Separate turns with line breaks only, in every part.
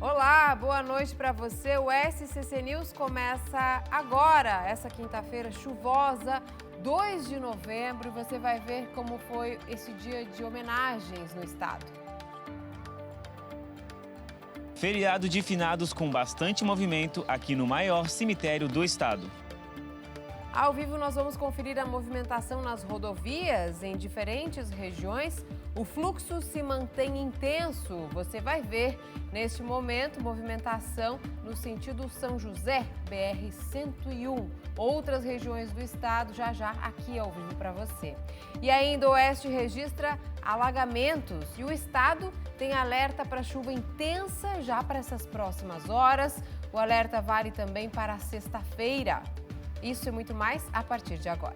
Olá, boa noite para você. O SCC News começa agora, essa quinta-feira chuvosa, 2 de novembro. E você vai ver como foi esse dia de homenagens no estado.
Feriado de finados com bastante movimento aqui no maior cemitério do estado.
Ao vivo nós vamos conferir a movimentação nas rodovias em diferentes regiões. O fluxo se mantém intenso. Você vai ver neste momento movimentação no sentido São José, BR-101. Outras regiões do estado já aqui ao vivo para você. E ainda o oeste registra alagamentos e o estado tem alerta para chuva intensa já para essas próximas horas. O alerta vale também para sexta-feira. Isso e muito mais a partir de agora.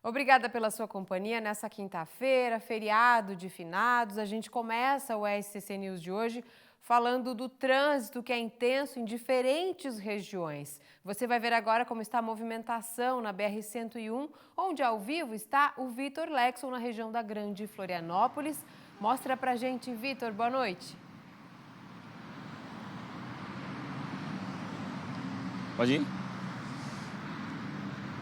Obrigada pela sua companhia nessa quinta-feira, feriado de finados. A gente começa o SCC News de hoje falando do trânsito que é intenso em diferentes regiões. Você vai ver agora como está a movimentação na BR-101, onde ao vivo está o Vitor Lexon na região da Grande Florianópolis. Mostra pra gente, Vitor, boa noite.
Pode ir?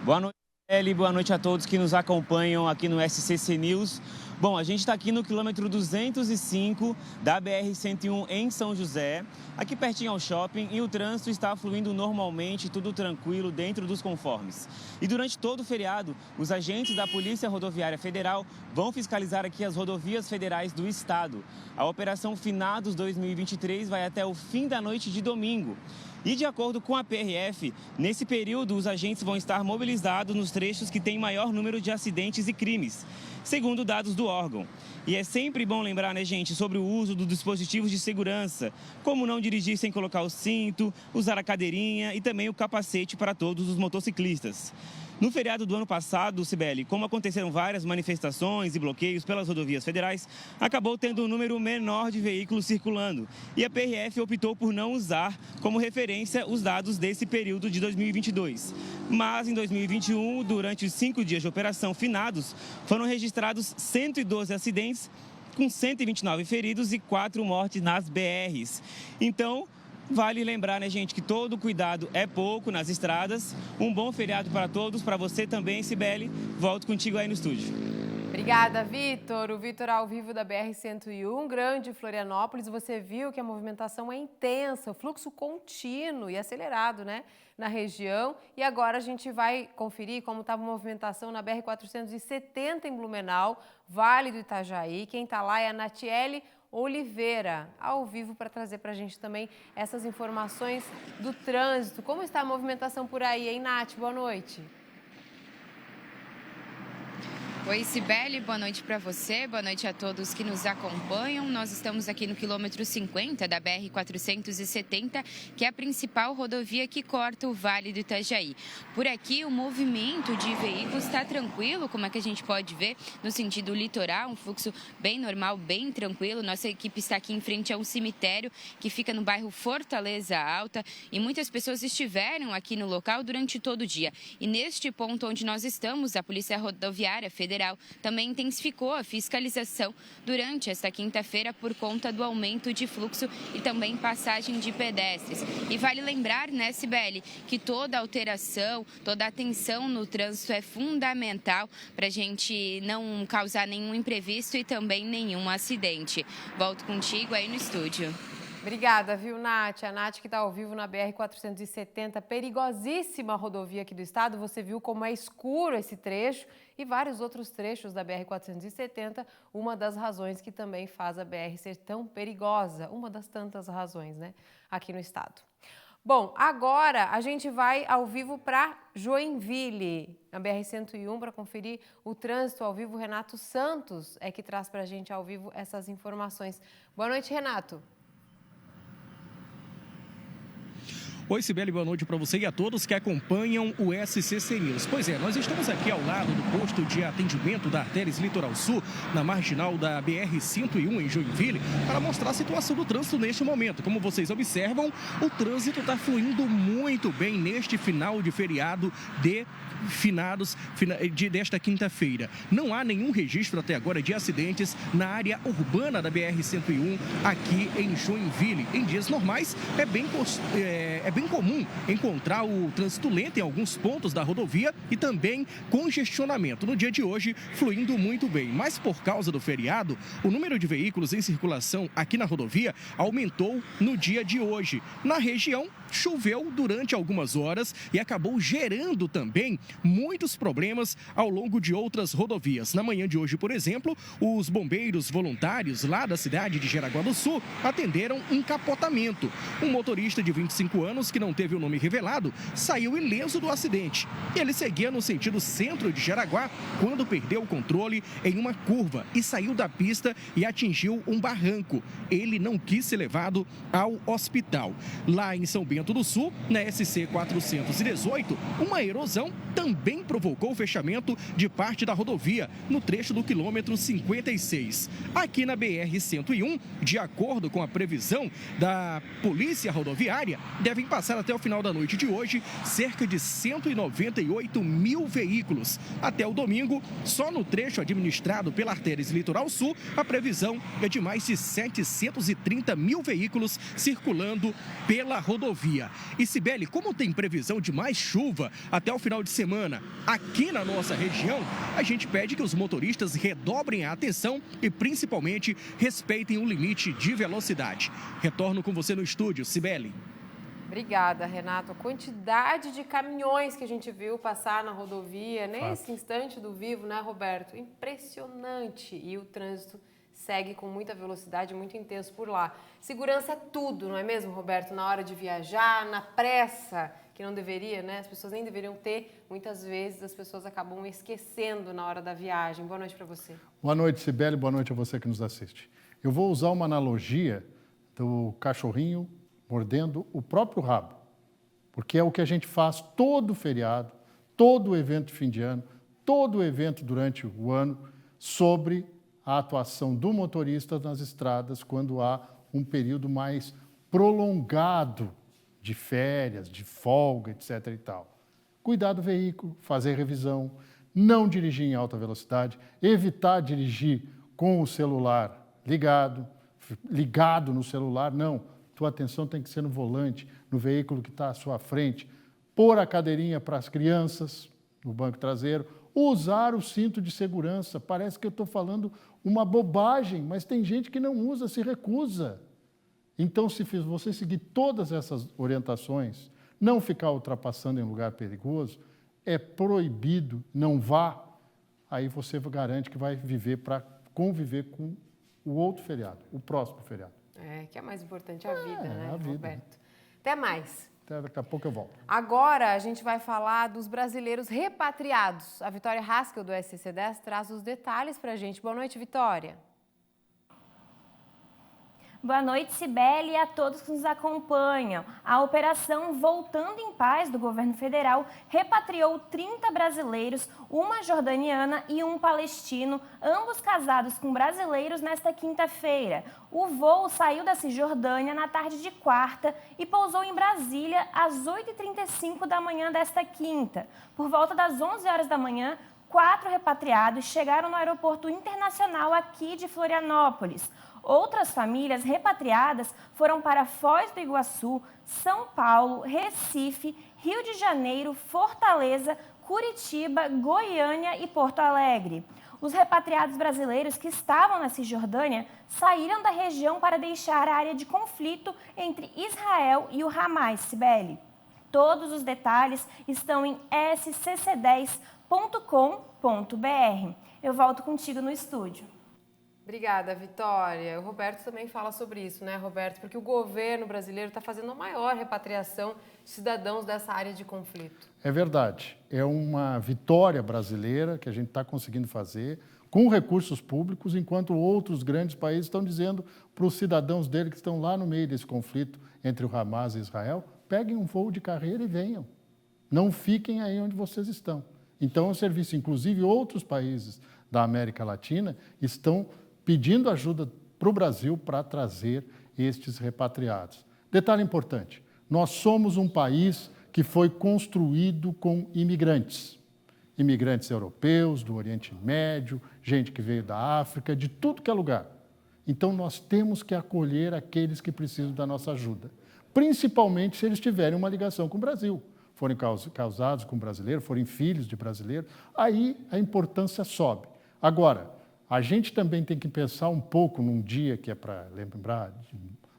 Boa noite, Eli. Boa noite a todos que nos acompanham aqui no SCC News. Bom, a gente está aqui no quilômetro 205 da BR-101 em São José, aqui pertinho ao shopping, e o trânsito está fluindo normalmente, tudo tranquilo, dentro dos conformes. E durante todo o feriado, os agentes da Polícia Rodoviária Federal vão fiscalizar aqui as rodovias federais do estado. A Operação Finados 2023 vai até o fim da noite de domingo. E de acordo com a PRF, nesse período os agentes vão estar mobilizados nos trechos que têm maior número de acidentes e crimes, segundo dados do órgão. E é sempre bom lembrar, né, gente, sobre o uso dos dispositivos de segurança, como não dirigir sem colocar o cinto, usar a cadeirinha e também o capacete para todos os motociclistas. No feriado do ano passado, Cibele, como aconteceram várias manifestações e bloqueios pelas rodovias federais, acabou tendo um número menor de veículos circulando. E a PRF optou por não usar como referência os dados desse período de 2022. Mas em 2021, durante os 5 dias de operação finados, foram registrados 112 acidentes, com 129 feridos e 4 mortes nas BRs. Então, vale lembrar, né, gente, que todo cuidado é pouco nas estradas. Um bom feriado para todos, para você também, Cibele. Volto contigo aí no estúdio.
Obrigada, Vitor. O Vitor ao vivo da BR-101, Grande Florianópolis. Você viu que a movimentação é intensa, o fluxo contínuo e acelerado, né, na região. E agora a gente vai conferir como estava a movimentação na BR-470 em Blumenau, Vale do Itajaí. Quem está lá é a Natiele Oliveira, ao vivo, para trazer para a gente também essas informações do trânsito. Como está a movimentação por aí, hein, Nath? Boa noite.
Oi, Cibele, boa noite para você, boa noite a todos que nos acompanham. Nós estamos aqui no quilômetro 50 da BR-470, que é a principal rodovia que corta o Vale do Itajaí. Por aqui, o movimento de veículos está tranquilo, como é que a gente pode ver, no sentido litoral, um fluxo bem normal, bem tranquilo. Nossa equipe está aqui em frente a um cemitério que fica no bairro Fortaleza Alta e muitas pessoas estiveram aqui no local durante todo o dia. E neste ponto onde nós estamos, a Polícia Rodoviária Federal também intensificou a fiscalização durante esta quinta-feira por conta do aumento de fluxo e também passagem de pedestres. E vale lembrar, né, Cibele, que toda alteração, toda atenção no trânsito é fundamental para a gente não causar nenhum imprevisto e também nenhum acidente. Volto contigo aí no estúdio.
Obrigada, viu, Nath? A Nath que está ao vivo na BR-470, perigosíssima rodovia aqui do estado. Você viu como é escuro esse trecho e vários outros trechos da BR-470, uma das razões que também faz a BR ser tão perigosa, uma das tantas razões, né, aqui no estado. Bom, agora a gente vai ao vivo para Joinville, na BR-101, para conferir o trânsito ao vivo. Renato Santos é que traz para a gente ao vivo essas informações. Boa noite, Renato.
Oi, Sibeli, boa noite para você e a todos que acompanham o SCC News. Pois é, nós estamos aqui ao lado do posto de atendimento da Artéries Litoral Sul, na marginal da BR-101 em Joinville, para mostrar a situação do trânsito neste momento. Como vocês observam, o trânsito está fluindo muito bem neste final de feriado de finados desta quinta-feira. Não há nenhum registro até agora de acidentes na área urbana da BR-101 aqui em Joinville. Em dias normais, é bem comum encontrar o trânsito lento em alguns pontos da rodovia e também congestionamento. No dia de hoje, fluindo muito bem. Mas por causa do feriado, o número de veículos em circulação aqui na rodovia aumentou no dia de hoje. Na região, choveu durante algumas horas e acabou gerando também muitos problemas ao longo de outras rodovias. Na manhã de hoje, por exemplo, os bombeiros voluntários lá da cidade de Jaraguá do Sul atenderam um capotamento. Um motorista de 25 anos, que não teve o nome revelado, saiu ileso do acidente. Ele seguia no sentido centro de Jaraguá quando perdeu o controle em uma curva e saiu da pista e atingiu um barranco. Ele não quis ser levado ao hospital. Lá em São Bento do Sul, na SC 418, uma erosão também provocou o fechamento de parte da rodovia no trecho do quilômetro 56. Aqui na BR-101, de acordo com a previsão da Polícia Rodoviária, devem passar até o final da noite de hoje cerca de 198 mil veículos. Até o domingo, só no trecho administrado pela Artéries Litoral Sul, a previsão é de mais de 730 mil veículos circulando pela rodovia. E Sibeli, como tem previsão de mais chuva até o final de semana aqui na nossa região, a gente pede que os motoristas redobrem a atenção e principalmente respeitem o limite de velocidade. Retorno com você no estúdio, Sibeli.
Obrigada, Renato. A quantidade de caminhões que a gente viu passar na rodovia nesse instante do vivo, né, Roberto? Impressionante. E o trânsito segue com muita velocidade, muito intenso por lá. Segurança é tudo, não é mesmo, Roberto? Na hora de viajar, na pressa, que não deveria, né? As pessoas nem deveriam ter. Muitas vezes as pessoas acabam esquecendo na hora da viagem. Boa noite para você.
Boa noite, Sibeli. Boa noite a você que nos assiste. Eu vou usar uma analogia do cachorrinho mordendo o próprio rabo, porque é o que a gente faz todo feriado, todo evento de fim de ano, todo evento durante o ano sobre a atuação do motorista nas estradas quando há um período mais prolongado de férias, de folga, etc. e tal. Cuidar do veículo, fazer revisão, não dirigir em alta velocidade, evitar dirigir com o celular ligado no celular, não. Tua atenção tem que ser no volante, no veículo que está à sua frente. Pôr a cadeirinha para as crianças no banco traseiro, usar o cinto de segurança. Parece que eu estou falando uma bobagem, mas tem gente que não usa, se recusa. Então, se você seguir todas essas orientações, não ficar ultrapassando em lugar perigoso, é proibido, não vá, aí você garante que vai viver para conviver com o outro feriado, o próximo feriado.
É, que é mais importante a vida, né,
a vida.
Roberto? Até mais.
Até daqui a pouco eu volto.
Agora a gente vai falar dos brasileiros repatriados. A Vitória Haskell, do SCC10, traz os detalhes para a gente. Boa noite, Vitória.
Boa noite, Sibeli, e a todos que nos acompanham. A operação Voltando em Paz do governo federal repatriou 30 brasileiros, uma jordaniana e um palestino, ambos casados com brasileiros nesta quinta-feira. O voo saiu da Cisjordânia na tarde de quarta e pousou em Brasília às 8h35 da manhã desta quinta. Por volta das 11 horas da manhã, 4 repatriados chegaram no aeroporto internacional aqui de Florianópolis. Outras famílias repatriadas foram para Foz do Iguaçu, São Paulo, Recife, Rio de Janeiro, Fortaleza, Curitiba, Goiânia e Porto Alegre. Os repatriados brasileiros que estavam na Cisjordânia saíram da região para deixar a área de conflito entre Israel e o Hamas, Sibeli. Todos os detalhes estão em scc10.com.br. Eu volto contigo no estúdio.
Obrigada, Vitória. O Roberto também fala sobre isso, né, Roberto? Porque o governo brasileiro está fazendo a maior repatriação de cidadãos dessa área de conflito.
É verdade. É uma vitória brasileira que a gente está conseguindo fazer com recursos públicos, enquanto outros grandes países estão dizendo para os cidadãos dele que estão lá no meio desse conflito entre o Hamas e Israel peguem um voo de carreira e venham. Não fiquem aí onde vocês estão. Então, o serviço, inclusive outros países da América Latina, estão pedindo ajuda para o Brasil para trazer estes repatriados. Detalhe importante, nós somos um país que foi construído com imigrantes. Imigrantes europeus, do Oriente Médio, gente que veio da África, de tudo que é lugar. Então, nós temos que acolher aqueles que precisam da nossa ajuda, principalmente se eles tiverem uma ligação com o Brasil, forem casados com brasileiro, forem filhos de brasileiro, aí a importância sobe. Agora, a gente também tem que pensar um pouco num dia que é para lembrar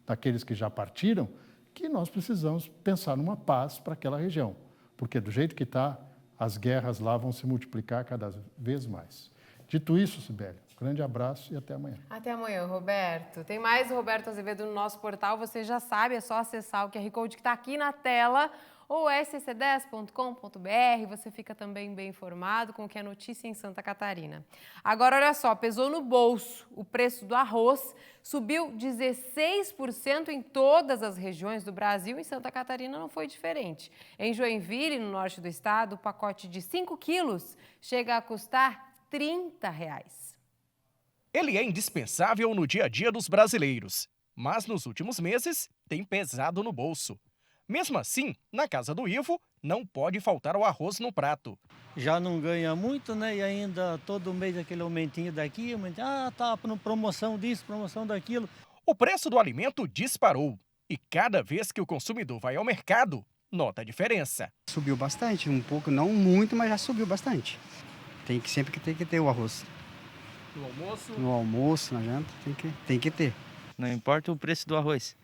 daqueles que já partiram, que nós precisamos pensar numa paz para aquela região, porque do jeito que está, as guerras lá vão se multiplicar cada vez mais. Dito isso, Sibeli, grande abraço e até amanhã.
Até amanhã, Roberto. Tem mais o Roberto Azevedo no nosso portal, você já sabe, é só acessar o QR Code que está aqui na tela, ou scc10.com.br, você fica também bem informado com o que é notícia em Santa Catarina. Agora, olha só, pesou no bolso. O preço do arroz subiu 16% em todas as regiões do Brasil. Em Santa Catarina não foi diferente. Em Joinville, no norte do estado, o pacote de 5 quilos chega a custar R$ 30.
Ele é indispensável no dia a dia dos brasileiros, mas nos últimos meses tem pesado no bolso. Mesmo assim, na casa do Ivo, não pode faltar o arroz no prato.
Já não ganha muito, né? E ainda todo mês aquele aumentinho daqui, tá promoção disso, promoção daquilo.
O preço do alimento disparou e cada vez que o consumidor vai ao mercado, nota a diferença.
Subiu bastante, um pouco, não muito, mas já subiu bastante. Sempre tem que ter o arroz.
No almoço?
No almoço, na janta, tem que ter.
Não importa o preço do arroz.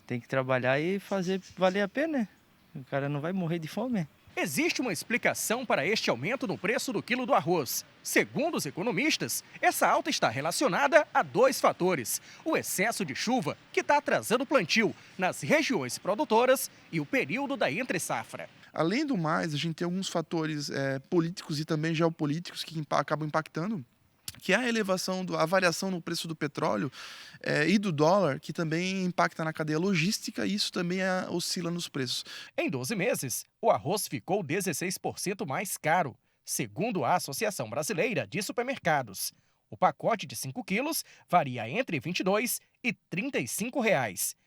Tem que trabalhar e fazer valer a pena, né? O cara não vai morrer de fome.
Existe uma explicação para este aumento no preço do quilo do arroz. Segundo os economistas, essa alta está relacionada a 2 fatores. O excesso de chuva, que está atrasando o plantio nas regiões produtoras, e o período da entre-safra.
Além do mais, a gente tem alguns fatores políticos e também geopolíticos que acabam impactando, que é a variação no preço do petróleo e do dólar, que também impacta na cadeia logística e isso também oscila nos preços.
Em 12 meses, o arroz ficou 16% mais caro, segundo a Associação Brasileira de Supermercados. O pacote de 5 quilos varia entre R$ 22 e R$ 35.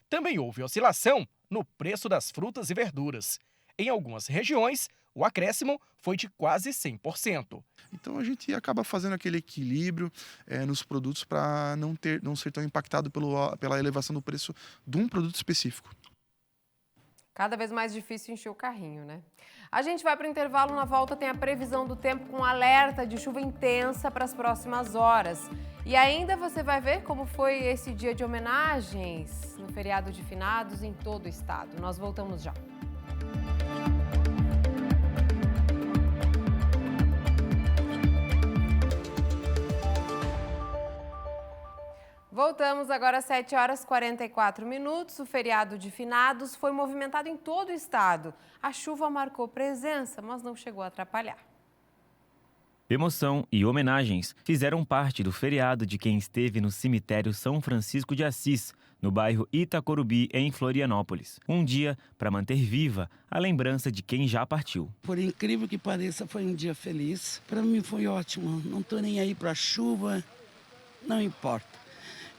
Também houve oscilação no preço das frutas e verduras. Em algumas regiões, o acréscimo foi de quase 100%.
Então a gente acaba fazendo aquele equilíbrio nos produtos para não ser tão impactado pela elevação do preço de um produto específico.
Cada vez mais difícil encher o carrinho, né? A gente vai para o intervalo, na volta tem a previsão do tempo com alerta de chuva intensa para as próximas horas. E ainda você vai ver como foi esse dia de homenagens no feriado de finados em todo o estado. Nós voltamos já. Voltamos agora às 7h44. O feriado de finados foi movimentado em todo o estado. A chuva marcou presença, mas não chegou a atrapalhar.
Emoção e homenagens fizeram parte do feriado de quem esteve no cemitério São Francisco de Assis, no bairro Itacorubi, em Florianópolis. Um dia para manter viva a lembrança de quem já partiu.
Por incrível que pareça, foi um dia feliz. Para mim foi ótimo. Não estou nem aí para a chuva, não importa.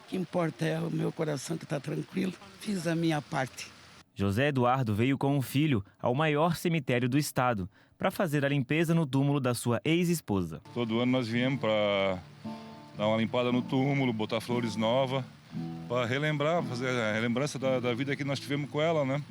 O que importa é o meu coração que está tranquilo. Fiz a minha parte.
José Eduardo veio com o filho ao maior cemitério do estado para fazer a limpeza no túmulo da sua ex-esposa.
Todo ano nós viemos para dar uma limpada no túmulo, botar flores novas, para relembrar, fazer a relembrança da vida que nós tivemos com ela, né?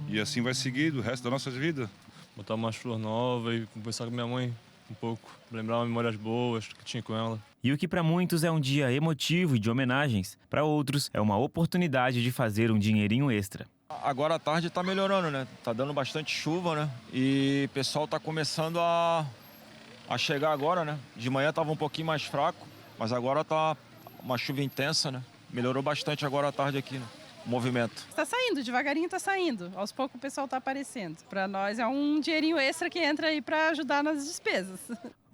E assim vai seguir o resto da nossa vida.
Botar umas flores novas e conversar com minha mãe um pouco, lembrar memórias boas que tinha com ela.
E o que para muitos é um dia emotivo e de homenagens, para outros é uma oportunidade de fazer um dinheirinho extra.
Agora à tarde tá melhorando, né? Tá dando bastante chuva, né? E o pessoal tá começando a chegar agora, né? De manhã tava um pouquinho mais fraco, mas agora tá uma chuva intensa, né? Melhorou bastante agora à tarde aqui, né? O movimento.
Está saindo, devagarinho está saindo. Aos poucos o pessoal está aparecendo. Para nós é um dinheirinho extra que entra aí para ajudar nas despesas.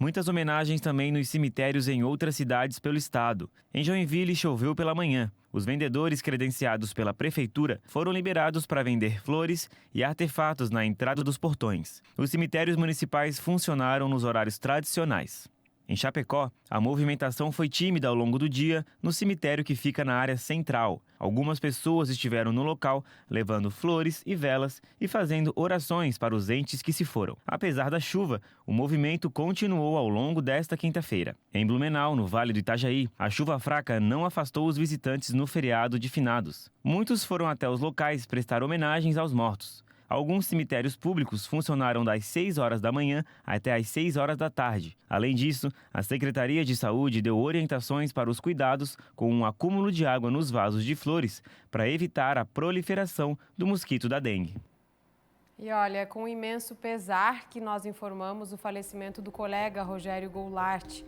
Muitas homenagens também nos cemitérios em outras cidades pelo estado. Em Joinville, choveu pela manhã. Os vendedores credenciados pela prefeitura foram liberados para vender flores e artefatos na entrada dos portões. Os cemitérios municipais funcionaram nos horários tradicionais. Em Chapecó, a movimentação foi tímida ao longo do dia no cemitério que fica na área central. Algumas pessoas estiveram no local, levando flores e velas e fazendo orações para os entes que se foram. Apesar da chuva, o movimento continuou ao longo desta quinta-feira. Em Blumenau, no Vale do Itajaí, a chuva fraca não afastou os visitantes no feriado de finados. Muitos foram até os locais prestar homenagens aos mortos. Alguns cemitérios públicos funcionaram das 6 horas da manhã até as 6 horas da tarde. Além disso, a Secretaria de Saúde deu orientações para os cuidados com um acúmulo de água nos vasos de flores para evitar a proliferação do mosquito da dengue.
E olha, com imenso pesar que nós informamos o falecimento do colega Rogério Goulart,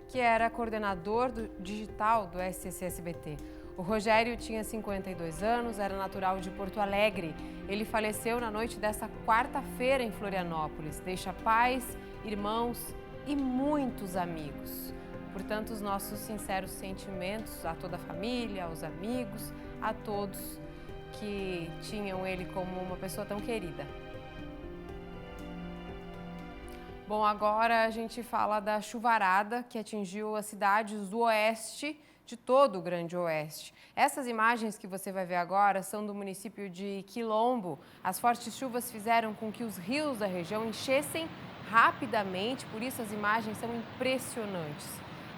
que era coordenador digital do SCC-SBT. O Rogério tinha 52 anos, era natural de Porto Alegre. Ele faleceu na noite desta quarta-feira em Florianópolis. Deixa pais, irmãos e muitos amigos. Portanto, os nossos sinceros sentimentos a toda a família, aos amigos, a todos que tinham ele como uma pessoa tão querida. Bom, agora a gente fala da chuvarada que atingiu as cidades do oeste de todo o Grande Oeste. Essas imagens que você vai ver agora são do município de Quilombo. As fortes chuvas fizeram com que os rios da região enchessem rapidamente, por isso as imagens são impressionantes.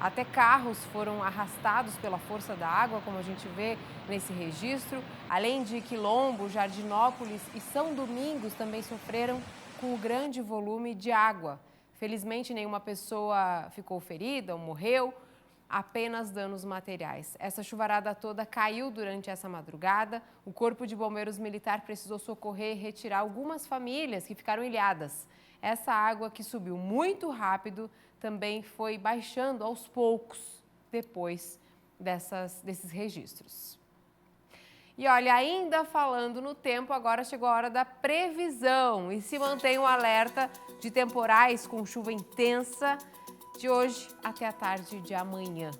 Até carros foram arrastados pela força da água, como a gente vê nesse registro. Além de Quilombo, Jardinópolis e São Domingos também sofreram com o grande volume de água. Felizmente, nenhuma pessoa ficou ferida ou morreu, apenas danos materiais. Essa chuvarada toda caiu durante essa madrugada. O Corpo de Bombeiros Militar precisou socorrer e retirar algumas famílias que ficaram ilhadas. Essa água que subiu muito rápido também foi baixando aos poucos depois desses registros. E olha, ainda falando no tempo, agora chegou a hora da previsão e se mantém um alerta de temporais com chuva intensa de hoje até a tarde de amanhã.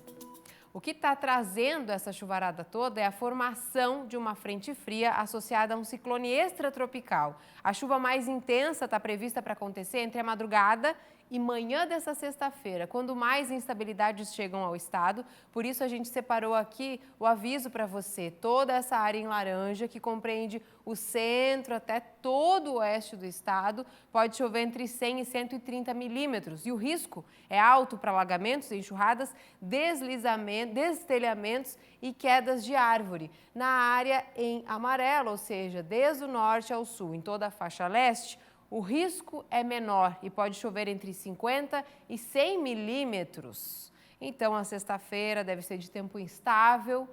O que está trazendo essa chuvarada toda é a formação de uma frente fria associada a um ciclone extratropical. A chuva mais intensa está prevista para acontecer entre a madrugada e manhã dessa sexta-feira, quando mais instabilidades chegam ao estado. Por isso a gente separou aqui o aviso para você. Toda essa área em laranja, que compreende o centro até todo o oeste do estado, pode chover entre 100 e 130 milímetros. E o risco é alto para alagamentos, enxurradas, deslizamentos, destelhamentos e quedas de árvore. Na área em amarelo, ou seja, desde o norte ao sul, em toda a faixa leste, o risco é menor e pode chover entre 50 e 100 milímetros. Então, a sexta-feira deve ser de tempo instável.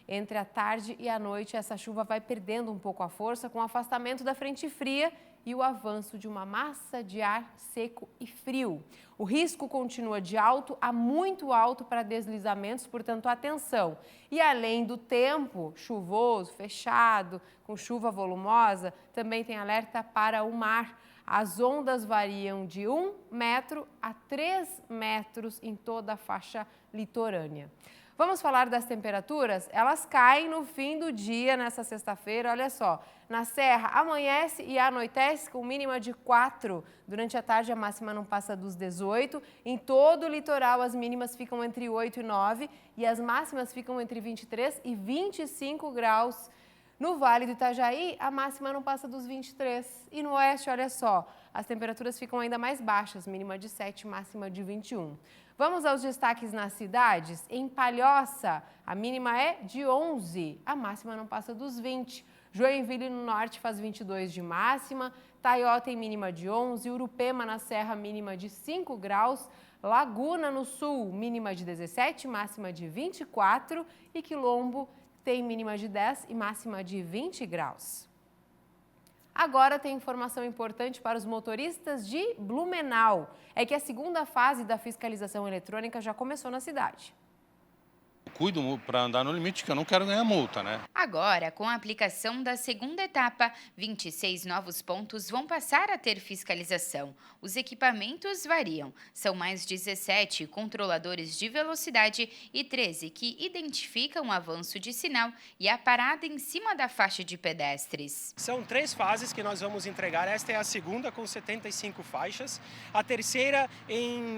Entre a tarde e a noite, essa chuva vai perdendo um pouco a força com o afastamento da frente fria e o avanço de uma massa de ar seco e frio. O risco continua de alto a muito alto para deslizamentos, portanto, atenção. E além do tempo chuvoso, fechado, com chuva volumosa, também tem alerta para o mar. As ondas variam de 1 metro a 3 metros em toda a faixa litorânea. Vamos falar das temperaturas? Elas caem no fim do dia, nessa sexta-feira. Olha só, na Serra amanhece e anoitece com mínima de 4. Durante a tarde a máxima não passa dos 18. Em todo o litoral as mínimas ficam entre 8 e 9 e as máximas ficam entre 23 e 25 graus. No Vale do Itajaí, a máxima não passa dos 23. E no oeste, olha só, as temperaturas ficam ainda mais baixas, mínima de 7, máxima de 21. Vamos aos destaques nas cidades. Em Palhoça, a mínima é de 11, a máxima não passa dos 20. Joinville, no norte, faz 22 de máxima. Taió tem mínima de 11. Urupema, na Serra, mínima de 5 graus. Laguna, no sul, mínima de 17, máxima de 24. E Quilombo tem mínima de 10 e máxima de 20 graus. Agora tem informação importante para os motoristas de Blumenau. É que a segunda fase da fiscalização eletrônica já começou na cidade.
cuido para andar no limite, que eu não quero ganhar multa, né?
Agora, com a aplicação da segunda etapa, 26 novos pontos vão passar a ter fiscalização. Os equipamentos variam. São mais 17 controladores de velocidade e 13 que identificam o avanço de sinal e a parada em cima da faixa de pedestres.
São 3 fases que nós vamos entregar. Esta é a segunda, com 75 faixas. A terceira,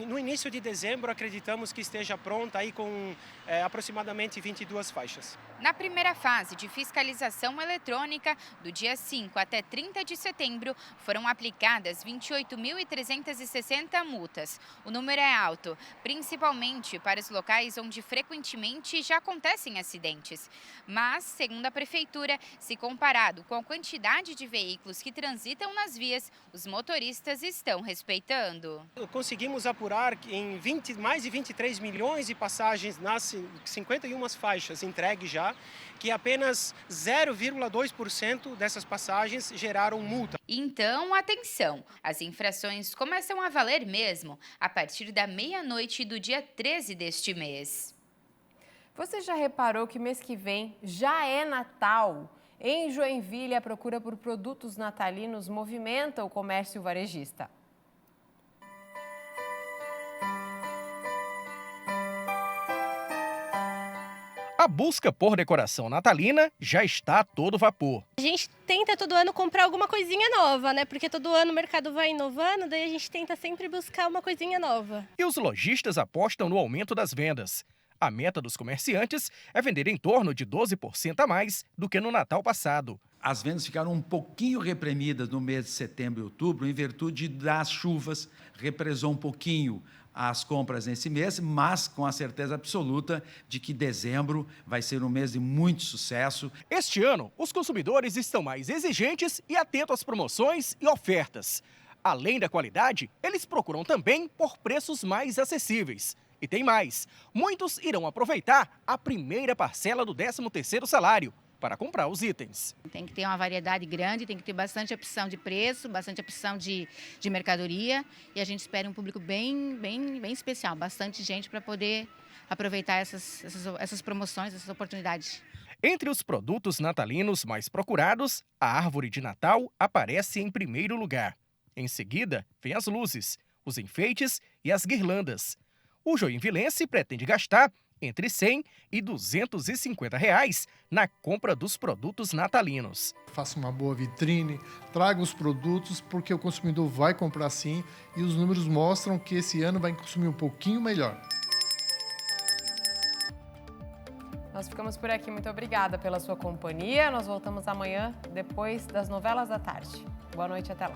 no início de dezembro, acreditamos que esteja pronta aí com aproximadamente 22 faixas.
Na primeira fase de fiscalização eletrônica, do dia 5 até 30 de setembro, foram aplicadas 28.360 multas. O número é alto, principalmente para os locais onde frequentemente já acontecem acidentes. Mas, segundo a Prefeitura, se comparado com a quantidade de veículos que transitam nas vias, os motoristas estão respeitando.
Conseguimos apurar em mais de 23 milhões de passagens nas 51 faixas entregues já, que apenas 0,2% dessas passagens geraram multa.
Então, atenção! As infrações começam a valer mesmo a partir da meia-noite do dia 13 deste mês.
Você já reparou que mês que vem já é Natal? Em Joinville, a procura por produtos natalinos movimenta o comércio varejista.
A busca por decoração natalina já está a todo vapor.
A gente tenta todo ano comprar alguma coisinha nova, né? Porque todo ano o mercado vai inovando, daí a gente tenta sempre buscar uma coisinha nova.
E os lojistas apostam no aumento das vendas. A meta dos comerciantes é vender em torno de 12% a mais do que no Natal passado.
As vendas ficaram um pouquinho reprimidas no mês de setembro e outubro, em virtude das chuvas. Represou um pouquinho as compras nesse mês, mas com a certeza absoluta de que dezembro vai ser um mês de muito sucesso.
Este ano, os consumidores estão mais exigentes e atentos às promoções e ofertas. Além da qualidade, eles procuram também por preços mais acessíveis. E tem mais, muitos irão aproveitar a primeira parcela do 13º salário para comprar os itens.
Tem que ter uma variedade grande, tem que ter bastante opção de preço, bastante opção de mercadoria, e a gente espera um público bem especial, bastante gente para poder aproveitar essas promoções, essas oportunidades.
Entre os produtos natalinos mais procurados, a árvore de Natal aparece em primeiro lugar. Em seguida, vem as luzes, os enfeites e as guirlandas. O joinvilense pretende gastar entre R$100 e R$250 na compra dos produtos natalinos.
Faça uma boa vitrine, traga os produtos, porque o consumidor vai comprar sim e os números mostram que esse ano vai consumir um pouquinho melhor.
Nós ficamos por aqui. Muito obrigada pela sua companhia. Nós voltamos amanhã, depois das novelas da tarde. Boa noite, até lá.